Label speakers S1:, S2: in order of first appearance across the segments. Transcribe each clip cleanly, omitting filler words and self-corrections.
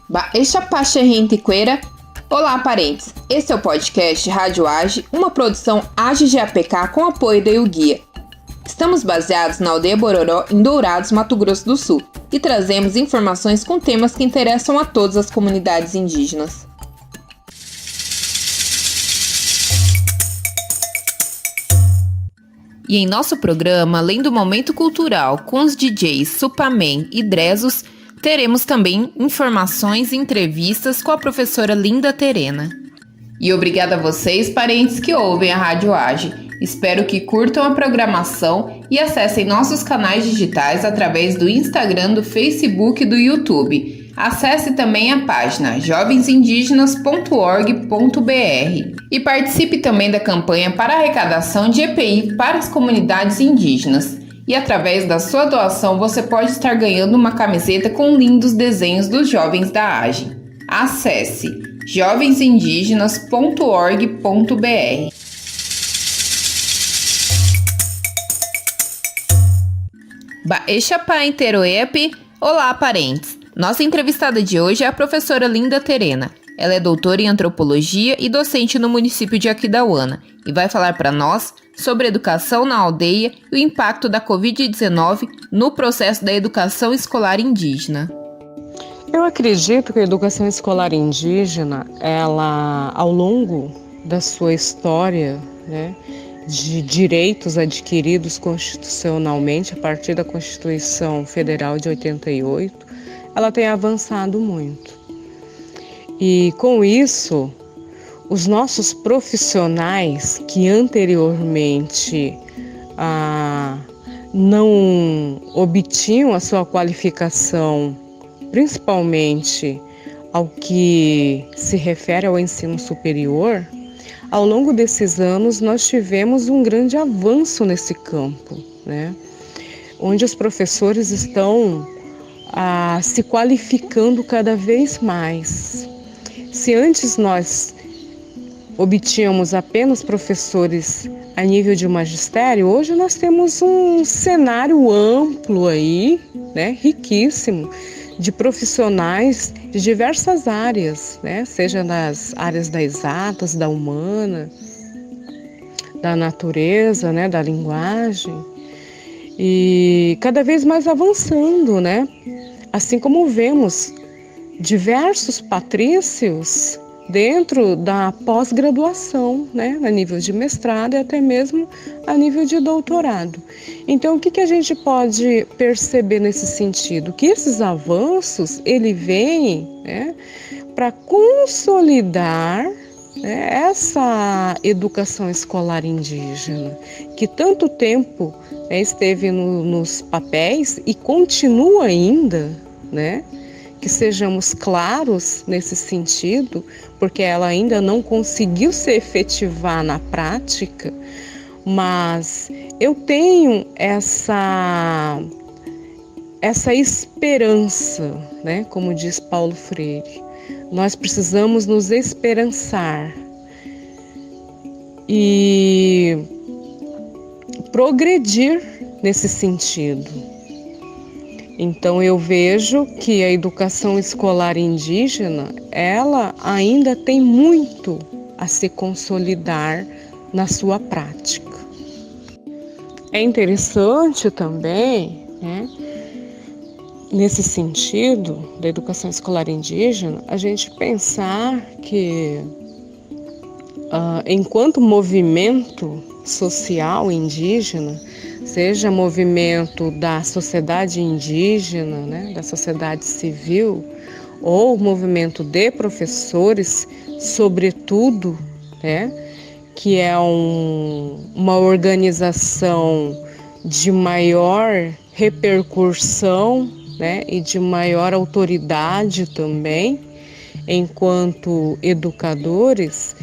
S1: Baixapaxerrintiqueira. Olá, parentes! Esse é o podcast Rádio Age, uma produção Age de APK com apoio da UGuia. Estamos baseados na aldeia Bororó, em Dourados, Mato Grosso do Sul, e trazemos informações com temas que interessam a todas as comunidades indígenas. E em nosso programa, além do momento cultural com os DJs Supamen e Drezos, teremos também informações e entrevistas com a professora Linda Terena. E obrigada a vocês, parentes que ouvem a Rádio Age. Espero que curtam a programação e acessem nossos canais digitais através do Instagram, do Facebook e do YouTube. Acesse também a página jovensindígenas.org.br e participe também da campanha para arrecadação de EPI para as comunidades indígenas. E através da sua doação você pode estar ganhando uma camiseta com lindos desenhos dos jovens da AGE. Acesse jovensindígenas.org.br. Baixapaxerrintiqueira. Olá, parentes! Nossa entrevistada de hoje é a professora Linda Terena. Ela é doutora em antropologia e docente no município de Aquidauana e vai falar para nós sobre educação na aldeia e o impacto da Covid-19 no processo da educação escolar indígena.
S2: Eu acredito que a educação escolar indígena, ela, ao longo da sua história, de direitos adquiridos constitucionalmente a partir da Constituição Federal de 88, ela tem avançado muito. E com isso, os nossos profissionais que anteriormente não obtinham a sua qualificação, principalmente ao que se refere ao ensino superior, ao longo desses anos nós tivemos um grande avanço nesse campo, onde os professores estão se qualificando cada vez mais. Se antes nós obtínhamos apenas professores a nível de magistério, hoje nós temos um cenário amplo aí, riquíssimo, de profissionais de diversas áreas, seja nas áreas das exatas, da humana, da natureza, da linguagem, e cada vez mais avançando, assim como vemos diversos patrícios dentro da pós-graduação, a nível de mestrado e até mesmo a nível de doutorado. Então, o que a gente pode perceber nesse sentido? Que esses avanços, ele vem para consolidar essa educação escolar indígena, que tanto tempo esteve nos papéis e continua ainda, que sejamos claros nesse sentido, porque ela ainda não conseguiu se efetivar na prática, mas eu tenho essa esperança, como diz Paulo Freire. Nós precisamos nos esperançar e progredir nesse sentido. Então eu vejo que a educação escolar indígena, ela ainda tem muito a se consolidar na sua prática. É interessante também, nesse sentido da educação escolar indígena, a gente pensar que enquanto movimento social indígena, seja movimento da sociedade indígena, da sociedade civil, ou movimento de professores, sobretudo, que é uma organização de maior repercussão, e de maior autoridade também, enquanto educadores,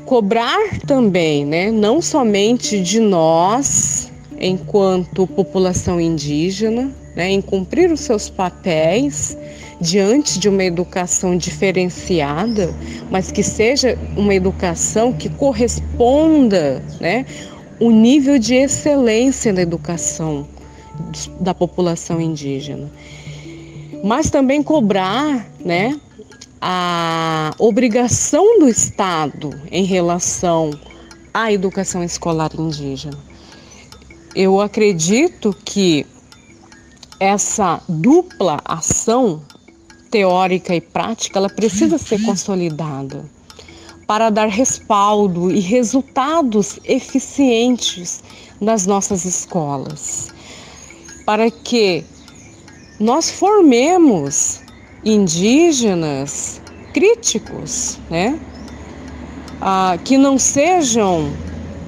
S2: cobrar também, não somente de nós, enquanto população indígena, em cumprir os seus papéis diante de uma educação diferenciada, mas que seja uma educação que corresponda, o nível de excelência da educação da população indígena. mas também cobrar, né, a obrigação do Estado em relação à educação escolar indígena. Eu acredito que essa dupla ação teórica e prática, ela precisa ser consolidada para dar respaldo e resultados eficientes nas nossas escolas, para que nós formemos indígenas críticos, né? Que não sejam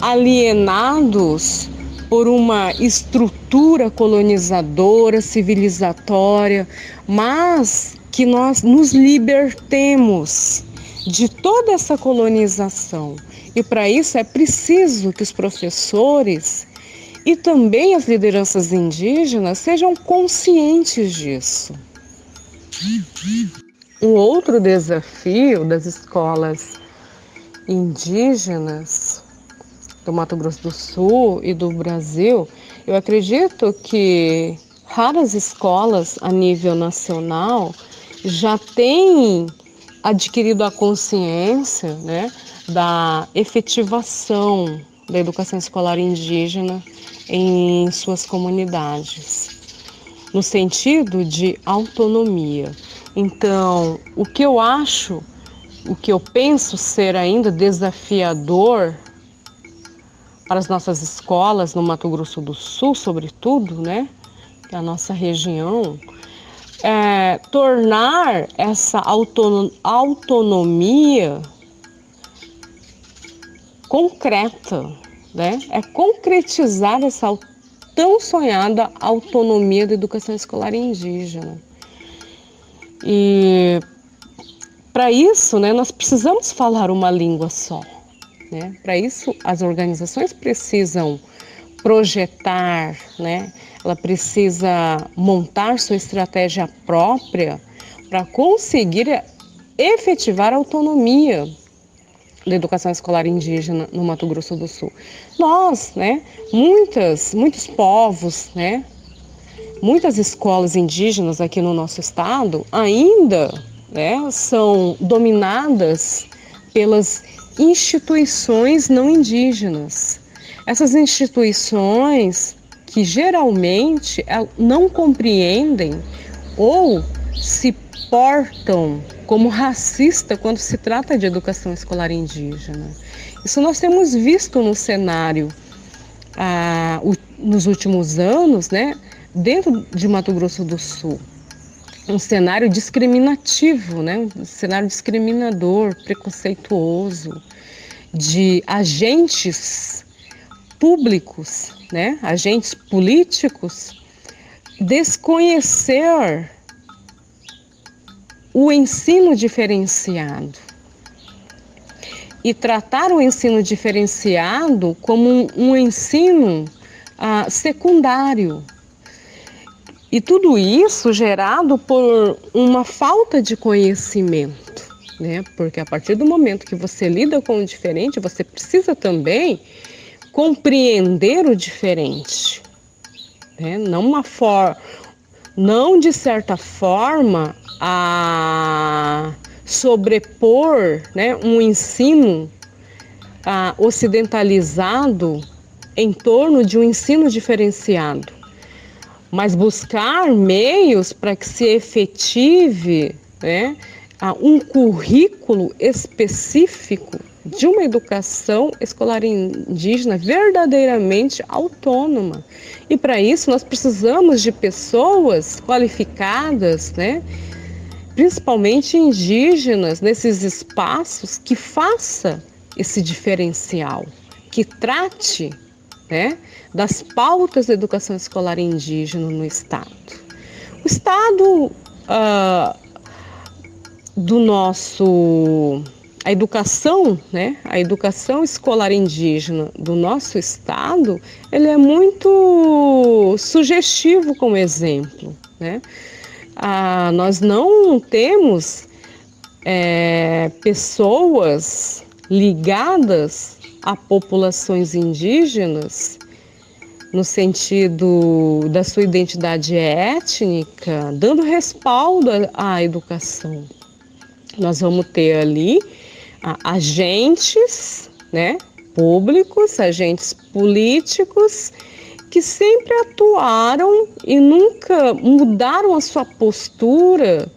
S2: alienados por uma estrutura colonizadora, civilizatória, mas que nós nos libertemos de toda essa colonização. E para isso é preciso que os professores e também as lideranças indígenas sejam conscientes disso. Um outro desafio das escolas indígenas do Mato Grosso do Sul e do Brasil, eu acredito que raras escolas a nível nacional já têm adquirido a consciência, né, da efetivação da educação escolar indígena em suas comunidades, no sentido de autonomia. Então, o que eu penso ser ainda desafiador para as nossas escolas no Mato Grosso do Sul, sobretudo, né, que é a nossa região, é tornar essa autonomia concreta, né? É concretizar essa tão sonhada autonomia da educação escolar indígena. E para isso, né, nós precisamos falar uma língua só, né? Para isso, as organizações precisam projetar, né? Ela precisa montar sua estratégia própria para conseguir efetivar a autonomia da educação escolar indígena no Mato Grosso do Sul. Nós, né, muitos povos, né, muitas escolas indígenas aqui no nosso estado ainda, né, são dominadas pelas instituições não indígenas. Essas instituições que geralmente não compreendem ou se portam como racista quando se trata de educação escolar indígena. Isso nós temos visto no cenário nos últimos anos, né, dentro de Mato Grosso do Sul. Um cenário discriminativo, né, um cenário discriminador, preconceituoso, de agentes públicos, né, agentes políticos, desconhecer o ensino diferenciado e tratar o ensino diferenciado como um ensino secundário. E tudo isso gerado por uma falta de conhecimento, né? Porque a partir do momento que você lida com o diferente, você precisa também compreender o diferente, né? Não de certa forma a sobrepor, né, um ensino ocidentalizado em torno de um ensino diferenciado, mas buscar meios para que se efetive, né, um currículo específico de uma educação escolar indígena verdadeiramente autônoma. E para isso nós precisamos de pessoas qualificadas, né, principalmente indígenas, nesses espaços, que faça esse diferencial, que trate, né, das pautas da educação escolar indígena no Estado. O Estado a educação, né, a educação escolar indígena do nosso Estado, ele é muito sugestivo como exemplo, né? Nós não temos pessoas ligadas a populações indígenas no sentido da sua identidade étnica, dando respaldo à educação. Nós vamos ter ali agentes, né, públicos, agentes políticos, que sempre atuaram e nunca mudaram a sua postura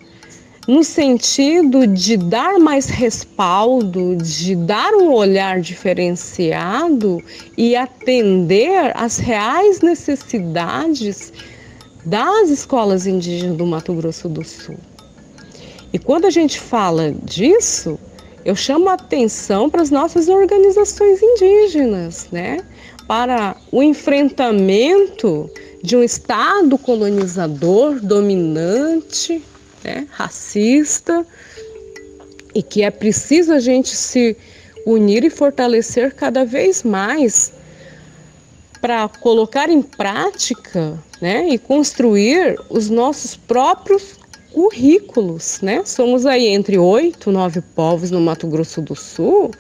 S2: no sentido de dar mais respaldo, de dar um olhar diferenciado e atender às reais necessidades das escolas indígenas do Mato Grosso do Sul. E quando a gente fala disso, eu chamo a atenção para as nossas organizações indígenas, né? Para o enfrentamento de um Estado colonizador, dominante, né? Racista, e que é preciso a gente se unir e fortalecer cada vez mais para colocar em prática, né? E construir os nossos próprios currículos, né? Somos aí entre 8, 9 povos no Mato Grosso do Sul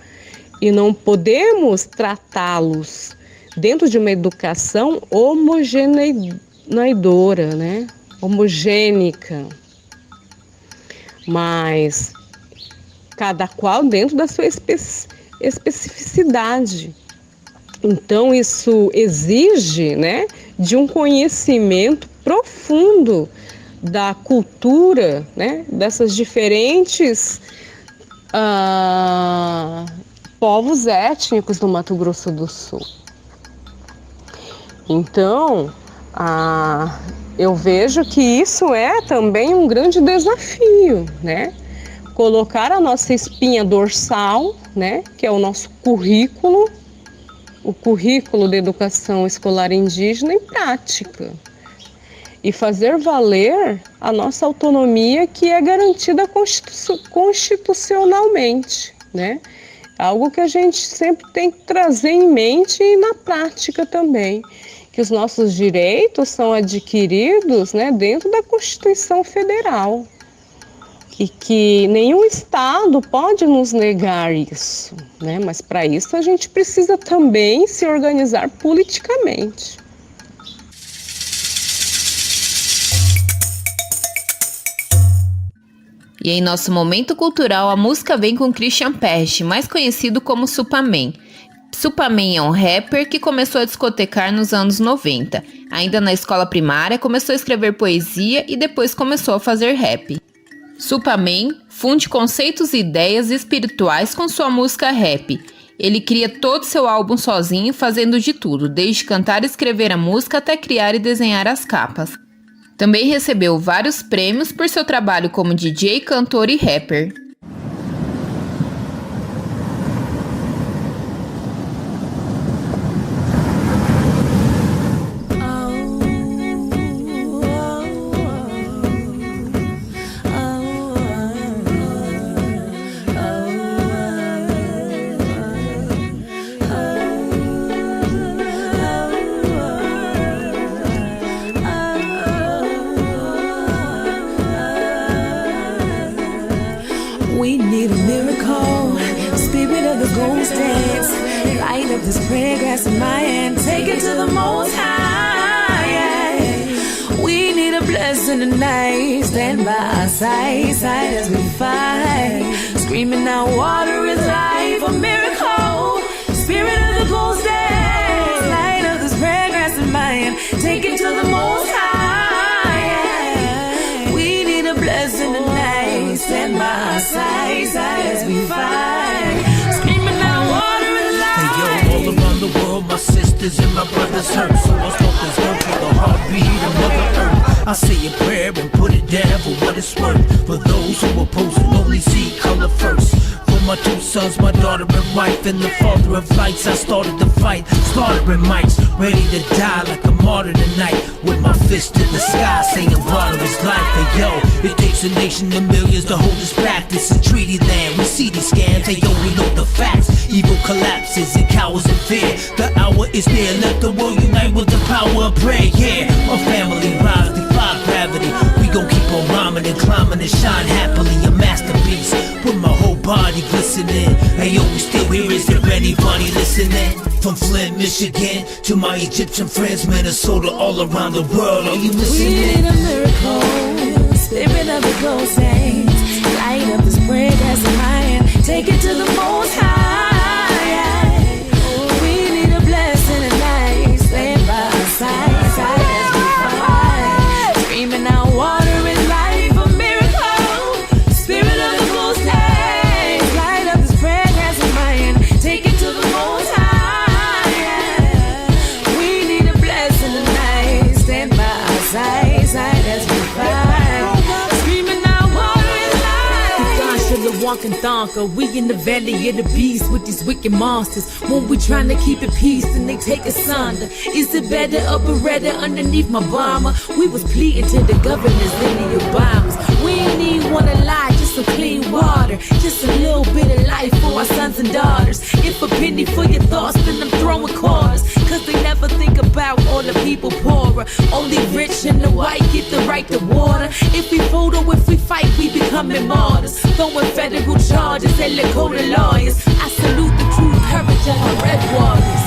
S2: e não podemos tratá-los dentro de uma educação homogeneidora, né? Homogênica, mas cada qual dentro da sua especificidade. Então isso exige, né, de um conhecimento profundo da cultura, né, dessas diferentes povos étnicos do Mato Grosso do Sul. Então, eu vejo que isso é também um grande desafio, né? Colocar a nossa espinha dorsal, né, que é o nosso currículo, o currículo de educação escolar indígena em prática. E fazer valer a nossa autonomia que é garantida constitucionalmente, né? Algo que a gente sempre tem que trazer em mente e na prática também, que os nossos direitos são adquiridos, né, dentro da Constituição Federal e que nenhum Estado pode nos negar isso, né? Mas para isso a gente precisa também se organizar politicamente.
S1: E em nosso momento cultural, a música vem com Christian Pest, mais conhecido como Supaman. Supaman é um rapper que começou a discotecar nos anos 90. Ainda na escola primária, começou a escrever poesia e depois começou a fazer rap. Supaman funde conceitos e ideias espirituais com sua música rap. Ele cria todo seu álbum sozinho, fazendo de tudo, desde cantar e escrever a música até criar e desenhar as capas. Também recebeu vários prêmios por seu trabalho como DJ, cantor e rapper.
S3: We need a miracle, spirit of the ghost dance. Light up this prayer grass in my hand, take it to the most high. Yeah. We need a blessing tonight, stand by our side as we fight. Screaming out, water is life, a miracle, spirit of the ghost dance. Light up this prayer grass in my hand, take it to the most high. Yeah. We need a blessing tonight, stand by our side as we fight. Screaming out, water is life.
S4: Hey yo, all around the world, my sisters and my brothers hurt. So I spoke this word for the heartbeat of Mother Earth. I say a prayer and put it down for what it's worth. For those who oppose and only see color first. For my two sons, my daughter and wife, and the father of lights, I started the fight. Slaughtering mics, ready to die like a martyr tonight. With my fist in the sky, saying water is life. Hey yo, it takes a nation of millions to hold us back. This is treaty land, we see these scams. Hey yo, we know the facts. Evil collapses and cowers in fear. The hour is near, let the world unite with the power of prayer. Yeah, my family rise, defy gravity. We gon' keep on rhyming and climbing and shine happily. A masterpiece with my whole body glistening. Hey yo, we still here, is there anybody listening? listening? From Flint, Michigan to my Egyptian friends, Minnesota, all around the world. Are you
S3: We
S4: listening?
S3: need a miracle, spirit of the ghost saints. Light up this prayer that's in my hand. Take it to the most high. We need a blessing tonight. Stand by our side, side as we fight. Screaming out water is life, a miracle. Spirit of the ghost saints. Light up this prayer that's in my hand. Take it to the most high. We need a blessing tonight. Stand by our side, side as we fight. Screaming out water is life.
S5: The walking thonker, we in the valley of the beast with these wicked monsters. When we trying to keep it peace, and they take us under. Is it better up or redder underneath my bomber? We was pleading to the governors in the Obamas. We ain't even wanna lie, just some clean water, just a little bit of life for our sons and daughters. If a penny for your thoughts, then I'm throwing quarters. Cause they never think about all the people poorer. Only rich and the white get the right to water. If we photo, if we fight, we becoming martyrs. Throwing federal charges and Lakota lawyers. I salute the true courage of the red warriors.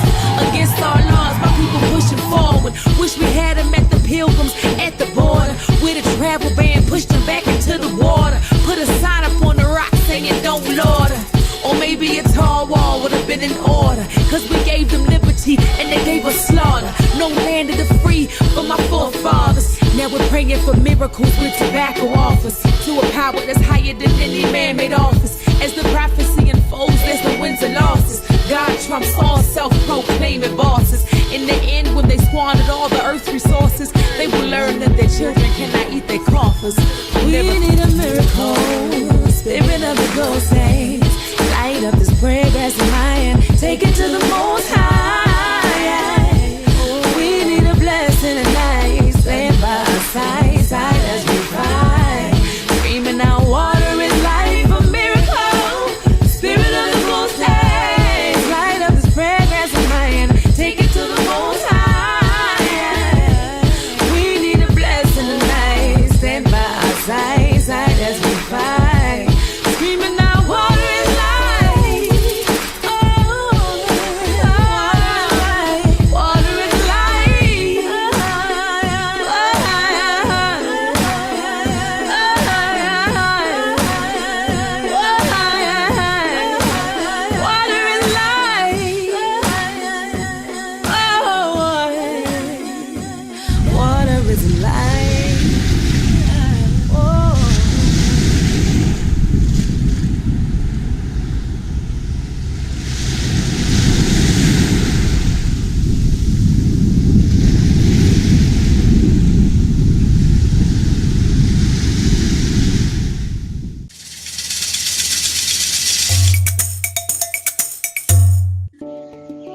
S5: Against our laws, my people pushing forward. Wish we had them at the pilgrims at the border. With a travel ban, pushed them back into the water. Put a sign up on the rock saying don't lauder. Or maybe a tall wall would have been in order. Cause we gave them liberty and they gave us slaughter. No land of the free for my forefathers. Now we're praying for miracles with tobacco offers. To a power that's higher than any man-made office. As the prophecy unfolds, there's no wins or losses. God trumps all self-proclaiming bosses. In the end, when they squandered all the earth's resources, they will learn that their children cannot eat their coffers.
S3: We need a miracle, spirit of the ghost saints. Light up this prayer that's in my hand. Take it to the most high. We need a blessing tonight. Stand by our side, side as we fight. Screaming out water is life, a miracle. Spirit of the ghost saints. Light up this prayer that's in my hand. Take it to the most high. We need a blessing tonight. Stand by our side, side as we fight. Screaming out water is life.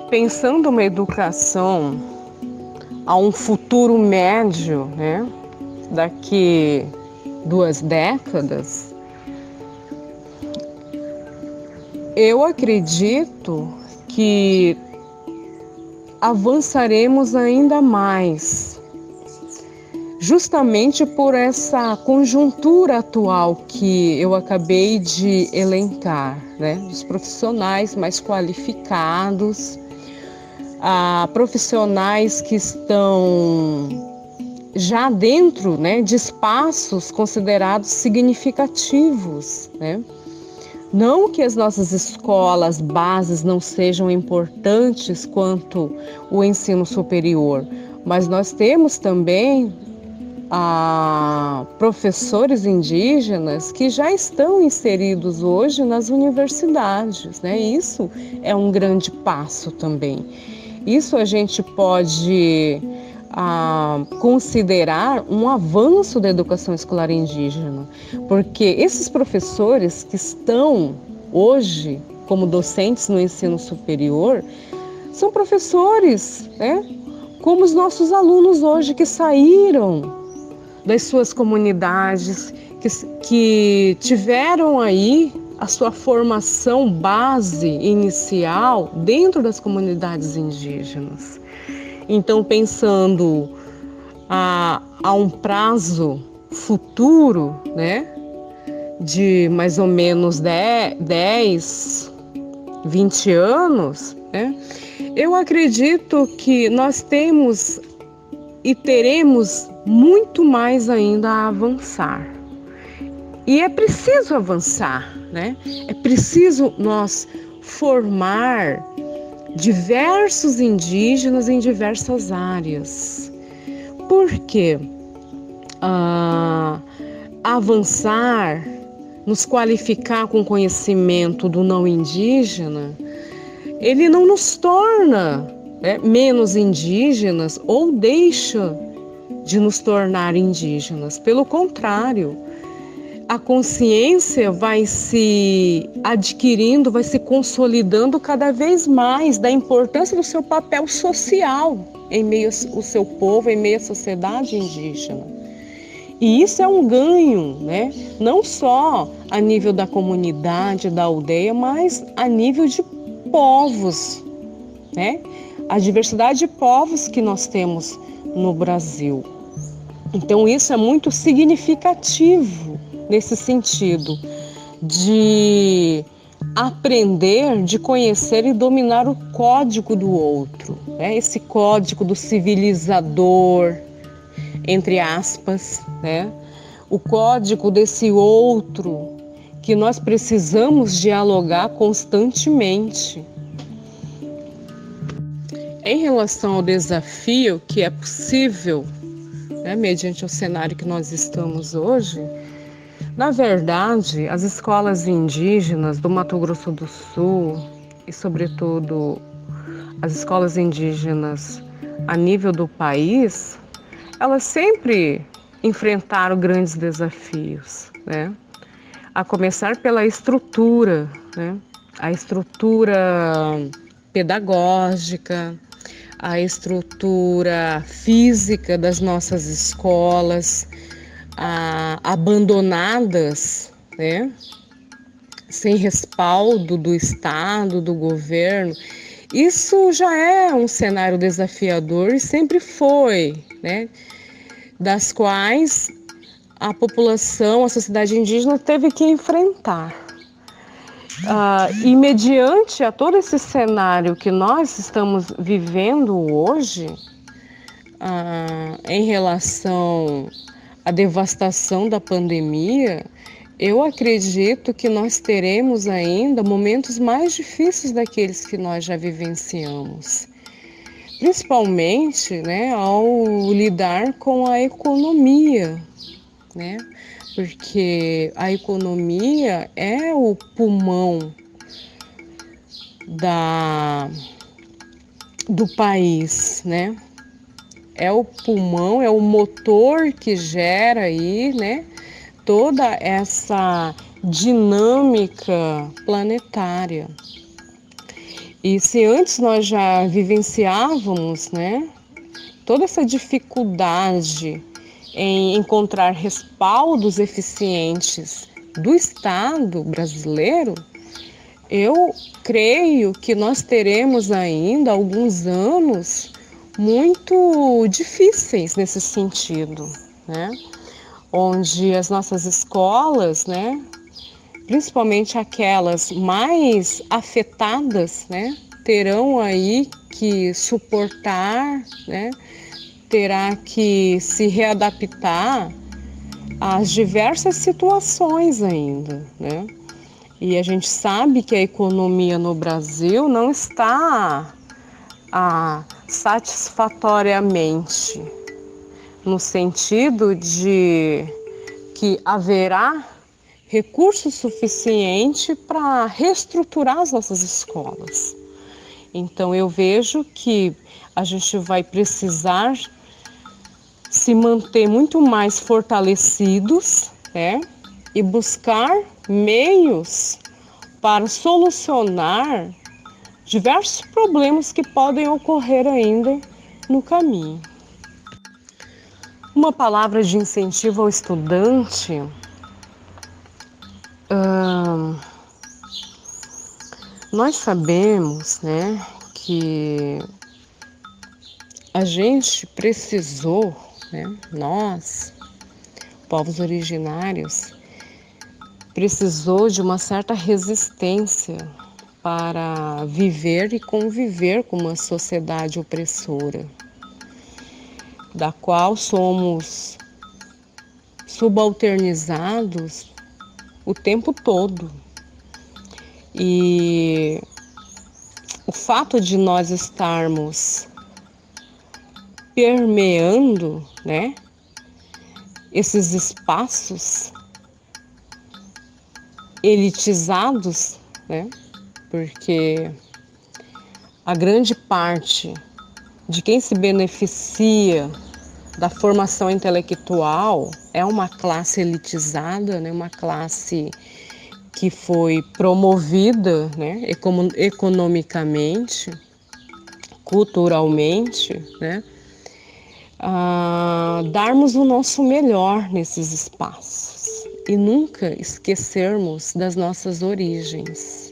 S2: Pensando uma educação a um futuro médio, né, daqui 2 décadas, eu acredito que avançaremos ainda mais, justamente por essa conjuntura atual que eu acabei de elencar, né, dos profissionais mais qualificados, profissionais que estão já dentro, né, de espaços considerados significativos, né? Não que as nossas escolas bases não sejam importantes quanto o ensino superior, mas nós temos também professores indígenas que já estão inseridos hoje nas universidades, né? Isso é um grande passo também. Isso a gente pode considerar um avanço da educação escolar indígena, porque esses professores que estão hoje como docentes no ensino superior são professores, né, como os nossos alunos hoje que saíram das suas comunidades, que tiveram aí a sua formação base inicial dentro das comunidades indígenas. Então, pensando a um prazo futuro, né, de mais ou menos 10, 20 anos, né? Eu acredito que nós temos e teremos muito mais ainda a avançar. E é preciso avançar, né? É preciso nós formar diversos indígenas em diversas áreas. Por quê? Avançar, nos qualificar com conhecimento do não indígena, ele não nos torna menos indígenas ou deixa de nos tornar indígenas. Pelo contrário, a consciência vai se adquirindo, vai se consolidando cada vez mais da importância do seu papel social em meio ao seu povo, em meio à sociedade indígena. E isso é um ganho, né? Não só a nível da comunidade, da aldeia, mas a nível de povos, né? A diversidade de povos que nós temos no Brasil. Então isso é muito significativo nesse sentido de aprender, de conhecer e dominar o código do outro, né? Esse código do civilizador, entre aspas, né? O código desse outro que nós precisamos dialogar constantemente. Em relação ao desafio que é possível, né, mediante o cenário que nós estamos hoje, na verdade, as escolas indígenas do Mato Grosso do Sul e, sobretudo, as escolas indígenas a nível do país, elas sempre enfrentaram grandes desafios, né? A começar pela estrutura, né? A estrutura pedagógica, a estrutura física das nossas escolas, abandonadas, né? Sem respaldo do Estado, do governo. Isso já é um cenário desafiador e sempre foi, né? Das quais a população, a sociedade indígena teve que enfrentar. E mediante a todo esse cenário que nós estamos vivendo hoje, em relação à devastação da pandemia, eu acredito que nós teremos ainda momentos mais difíceis daqueles que nós já vivenciamos. Principalmente, né, ao lidar com a economia, né? Porque a economia é o pulmão do país, né? É o pulmão, é o motor que gera aí, né, toda essa dinâmica planetária. E se antes nós já vivenciávamos, né, toda essa dificuldade em encontrar respaldos eficientes do Estado brasileiro, eu creio que nós teremos ainda alguns anos muito difíceis nesse sentido, né? Onde as nossas escolas, né, principalmente aquelas mais afetadas, né, terão aí que suportar, né, terá que se readaptar às diversas situações ainda, né? E a gente sabe que a economia no Brasil não está satisfatoriamente, no sentido de que haverá recurso suficiente para reestruturar as nossas escolas. Então eu vejo que a gente vai precisar se manter muito mais fortalecidos, né? E buscar meios para solucionar diversos problemas que podem ocorrer ainda no caminho. Uma palavra de incentivo ao estudante, nós sabemos, né, que a gente precisou, né, nós, povos originários, precisou de uma certa resistência para viver e conviver com uma sociedade opressora, da qual somos subalternizados o tempo todo. E o fato de nós estarmos permeando, né, esses espaços elitizados, né, porque a grande parte de quem se beneficia da formação intelectual é uma classe elitizada, né, uma classe que foi promovida, né, economicamente, culturalmente, né, a darmos o nosso melhor nesses espaços e nunca esquecermos das nossas origens.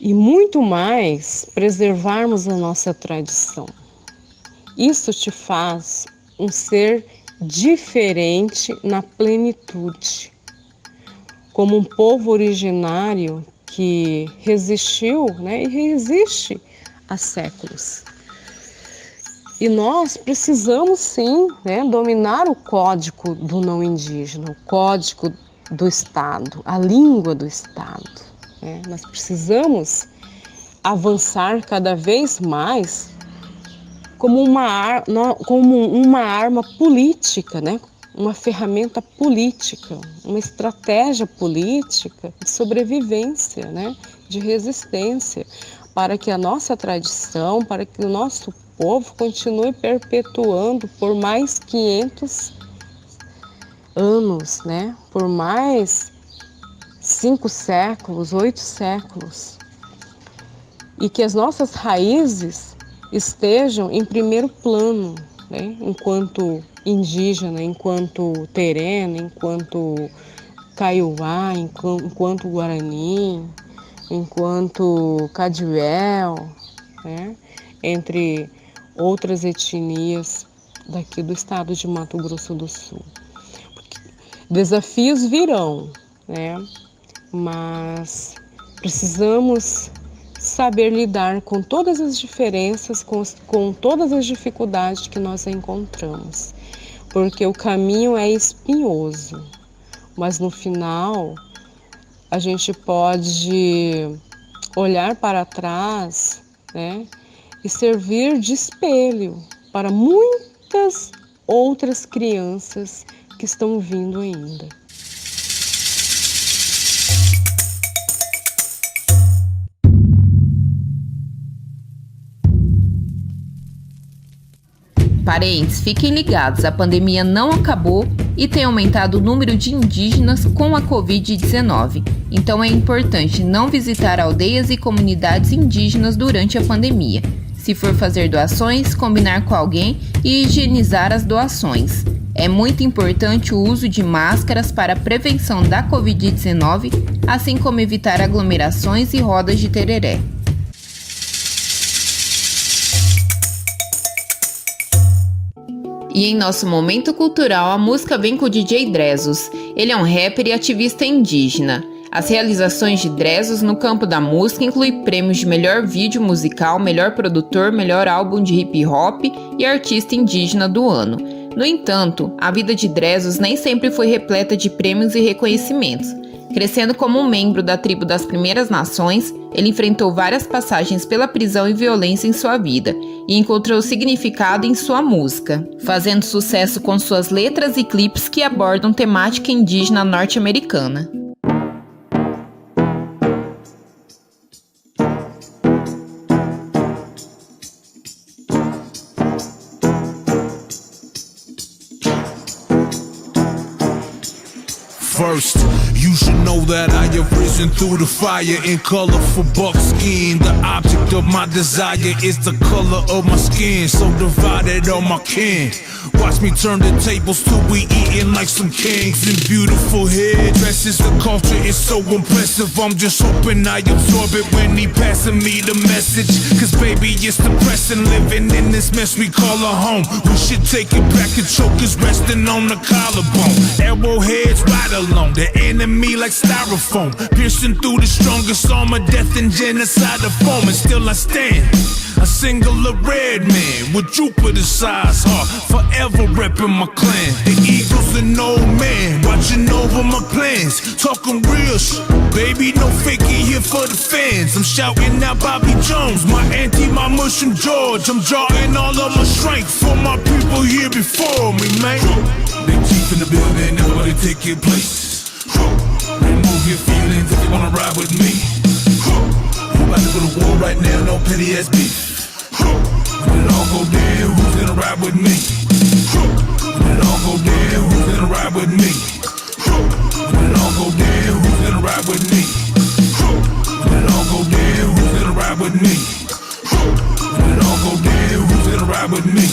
S2: E muito mais preservarmos a nossa tradição. Isso te faz um ser diferente na plenitude, como um povo originário que resistiu, né, e resiste há séculos. E nós precisamos sim, né, dominar o código do não indígena, o código do Estado, a língua do Estado. Né? Nós precisamos avançar cada vez mais como uma arma política, né? Uma ferramenta política, uma estratégia política de sobrevivência, né? De resistência, para que a nossa tradição, para que o nosso povo continue perpetuando por mais 500 anos, né? Por mais 5 séculos, 8 séculos. E que as nossas raízes estejam em primeiro plano, né? Enquanto indígena, enquanto terena, enquanto caiuá, enquanto guarani, enquanto cadivel, né? Entre outras etnias daqui do estado de Mato Grosso do Sul. Desafios virão, né? Mas precisamos saber lidar com todas as diferenças, com todas as dificuldades que nós encontramos, porque o caminho é espinhoso, mas no final a gente pode olhar para trás, né, e servir de espelho para muitas outras crianças que estão vindo ainda.
S1: Parentes, fiquem ligados, a pandemia não acabou e tem aumentado o número de indígenas com a Covid-19. Então é importante não visitar aldeias e comunidades indígenas durante a pandemia. Se for fazer doações, combinar com alguém e higienizar as doações. É muito importante o uso de máscaras para a prevenção da Covid-19, assim como evitar aglomerações e rodas de tereré. E em nosso momento cultural, a música vem com o DJ Drezos. Ele é um rapper e ativista indígena. As realizações de Drezos no campo da música incluem prêmios de melhor vídeo musical, melhor produtor, melhor álbum de hip hop e artista indígena do ano. No entanto, a vida de Drezos nem sempre foi repleta de prêmios e reconhecimentos. Crescendo como um membro da tribo das Primeiras Nações, ele enfrentou várias passagens pela prisão e violência em sua vida e encontrou significado em sua música, fazendo sucesso com suas letras e clipes que abordam temática indígena norte-americana.
S4: First, you should know that I have risen through the fire in colorful buckskin. The object of my desire is the color of my skin, so divided on my kin. Watch me turn the tables till we eating like some kings in beautiful headdresses. The culture is so impressive, I'm just hoping I absorb it when he passing me the message. Cause baby, it's depressing living in this mess we call a home. We should take it back and chokers resting on the collarbone. Arrowheads rattling, alone. The enemy like styrofoam, piercing through the strongest armor, death and genocide of foam. And still I stand, a singular red man with Jupiter-sized heart, forever repping my clan. The Eagles an old man, watching over my plans, talking real shit. Baby, no faking here for the fans. I'm shouting out Bobby Jones, my auntie, my mushroom George. I'm drawing all of my strength for my people here before me, man. Big chief in the building, everybody take your place. Remove your feelings if you wanna ride with me. You about to go to war right now, no petty ass beef. When it all go down, who's gonna ride with me? When it all go down, who's gonna ride with me? When it all go down, who's gonna ride with me? When it all go down, who's gonna ride with me? When it all go down, who's gonna ride with me?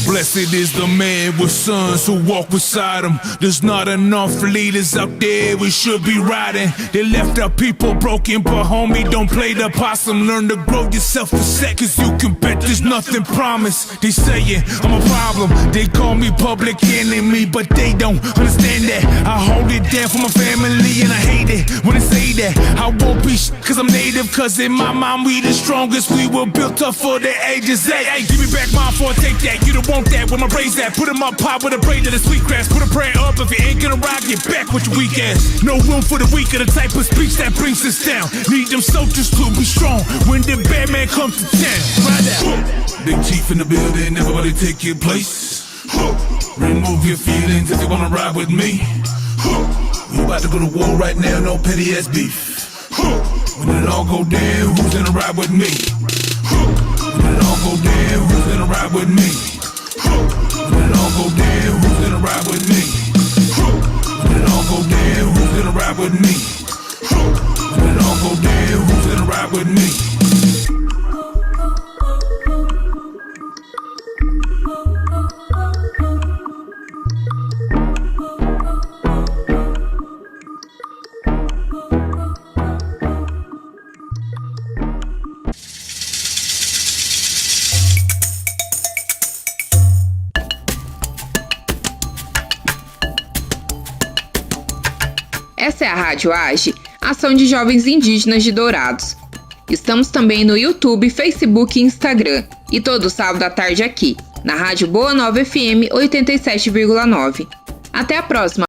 S4: Blessed is the man with sons who walk beside him. There's not enough leaders out there we should be riding. They left our people broken, but homie, don't play the possum. Learn to grow yourself a set, cause you can bet there's nothing promised. They saying I'm a problem, they call me public enemy, but they don't understand that I hold it down for my family, and I hate it when they say that I won't be cause I'm native, cause in my mind we the strongest. We were built up for the ages. Hey, give me back mine before I take that. You don't want that, where my brains at? Put in my pot with a braid of the sweet grass. Put a prayer up, if you ain't gonna ride, get back with your weak ass. No room for the weak, of the type of speech that brings us down. Need them soldiers to be strong when the bad man comes to town. Ride out. Big chief in the building, everybody take your place. Remove your feelings if you wanna ride with me. We about to go to war right now, no petty ass beef. When it all go down, who's gonna ride with me? When it all go down, who's gonna ride with me? When it all go down, who's gonna ride with me? When it all go down, who's gonna ride with me? When it all go down, who's gonna ride with me?
S1: Essa é a Rádio Age, ação de jovens indígenas de Dourados. Estamos também no YouTube, Facebook e Instagram. E todo sábado à tarde aqui, na Rádio Boa Nova FM 87,9. Até a próxima!